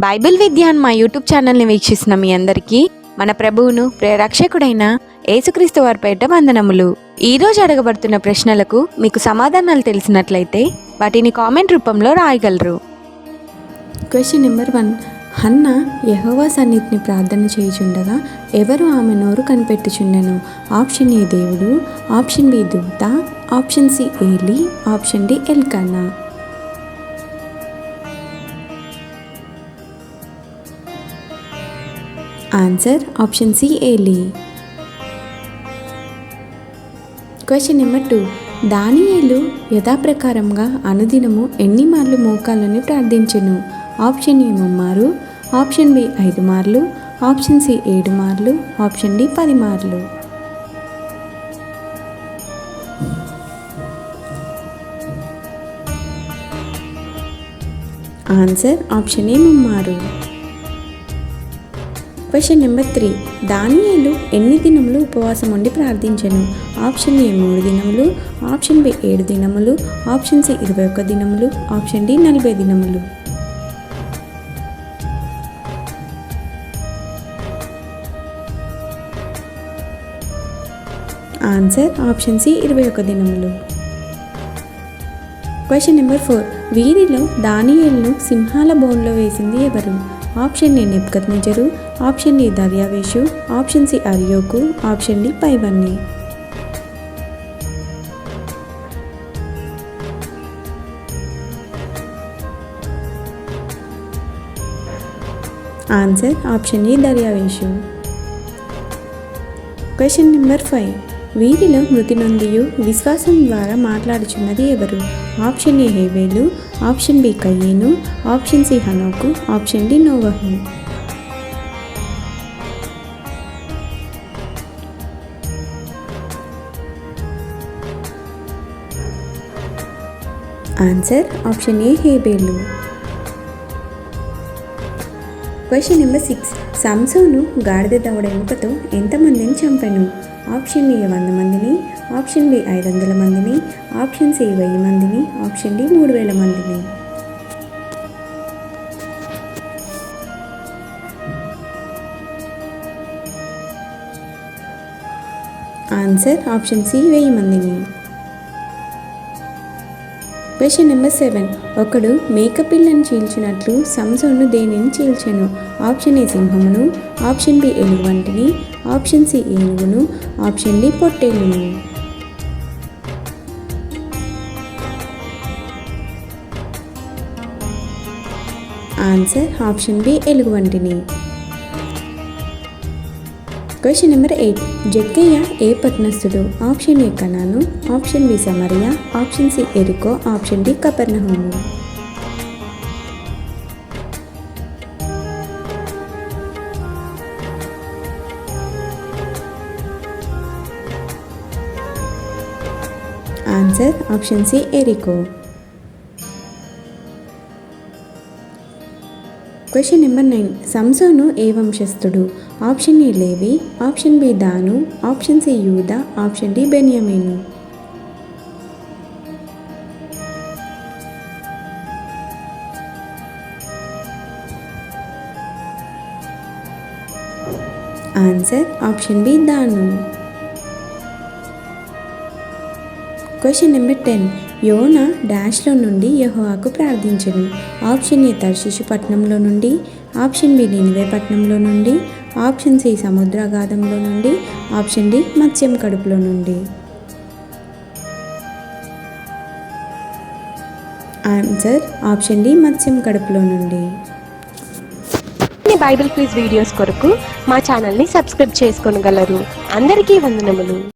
Bible విద్యాన్ మా YouTube ఛానల్ని వీక్షిస్తున్న మీ అందరికీ మన ప్రభువును ప్రేరక్షకుడైన యేసుక్రీస్తు వారి పేరిట వందనములు. ఈరోజు అడగబడుతున్న ప్రశ్నలకు మీకు సమాధానాలు తెలిసినట్లయితే వాటిని కామెంట్ రూపంలో రాయగలరు. Question number 1. హన్న యెహోవా సన్నిధిని ప్రార్థన చేయుచుండగా ఎవరు ఆమె నోరు కనిపెట్టుచుండెను? ఆప్షన్ ఏ దేవుడు, ఆప్షన్ బి దూత, ఆప్షన్ సి ఏలి, ఆప్షన్ డి ఎల్కానా. ఆన్సర్ ఆప్షన్ సి ఏలి. Question number 2. దానియేలు యథాప్రకారంగా అనుదినము ఎన్ని మార్లు మోకాళ్ళని ప్రార్థించెను? ఆప్షన్ ఏ 3 మార్లు, ఆప్షన్ బి 5 మార్లు, ఆప్షన్ సి 7 మార్లు, ఆప్షన్ డి 10 మార్లు. ఆన్సర్ ఆప్షన్ ఏ 3 మార్లు. Question number 3. దానియేలు ఎన్ని దినములు ఉపవాసం ఉండి ప్రార్థించెను? ఆప్షన్ ఏ 3 దినములు, ఆప్షన్ బి 7 దినములు, ఆప్షన్ సి 21 దినములు, ఆప్షన్ డి 40 దినములు. ఆన్సర్ ఆప్షన్ సి 21 దినములు. Question number 4. వీరిలో దానియేలును సింహాల బోన్లో వేసింది ఎవరు? ఆప్షన్ ఏ నెబుకద్నెజరు, ఆప్షన్ డి దర్యావేషు, ఆప్షన్ సి అర్యోకు, ఆప్షన్ డి పైవన్నీ. ఆన్సర్ ఆప్షన్ ఏ దర్యావేషు. Question number 5. వీరిలో మృతి నొందియు విశ్వాసం ద్వారా మాట్లాడుచున్నది ఎవరు? ఆప్షన్ ఏ హేబేలు, ఆప్షన్ బి కయ్యేను, ఆప్షన్ సి హనోకు, ఆప్షన్ డి నోవహు. ఆన్సర్ ఆప్షన్ ఏ హేబేలు. Question number 6. సంసోను గాడిద దవడ ఎముకతో ఎంతమందిని చంపెను? ఆప్షన్ ఏ 100 మందిని, ఆప్షన్ బి 500 మందిని, ఆప్షన్ సి 1000 మందిని, ఆప్షన్ డి 3000 మందిని. ఆన్సర్ ఆప్షన్ సి 1000 మందిని. Question number 7. ఒకడు మేకపిల్లను చీల్చినట్లు సంసోను దేనిని చీల్చెను? ఆప్షన్ ఏ సింహమును, ఆప్షన్ బి ఎలుగు వంటిని, ఆప్షన్ సి ఏనుగును, ఆప్షన్ డి పొట్టేలును. ఆన్సర్ ఆప్షన్ బి ఎలుగు వంటిని. Question number 8. జక్కయ్య ఏ పట్టణస్థుడు? ఆప్షన్ ఏ కనాను, ఆప్షన్ బి సమరియా, ఆప్షన్ సి ఎరికో, ఆప్షన్ డి కపెర్నహూము. ఆన్సర్ ఆప్షన్ సి ఎరికో. Question number 9. సంసోను ఏ వంశస్థుడు? ఆప్షన్ ఏ లేవి, ఆప్షన్ బి దాను, ఆప్షన్ సి యూదా, ఆప్షన్ డి బెన్యామీను. ఆన్సర్ ఆప్షన్ బి దాను. Question number 10. యోనా డాష్లో నుండి యెహోవాకు ప్రార్థించెను? ఆప్షన్ ఏ తర్షీషు పట్టణంలో నుండి, ఆప్షన్ బి నినివే పట్టణంలో నుండి, ఆప్షన్ సి సముద్రాగాధంలో నుండి, ఆప్షన్ డి మత్స్యం కడుపులో నుండి. ఆన్సర్ ఆప్షన్ డి మత్స్యం కడుపులో నుండి. బైబిల్ క్విజ్ వీడియోస్ కొరకు మా ఛానల్ని సబ్స్క్రైబ్ చేసుకోగలరు. అందరికీ వందనములు.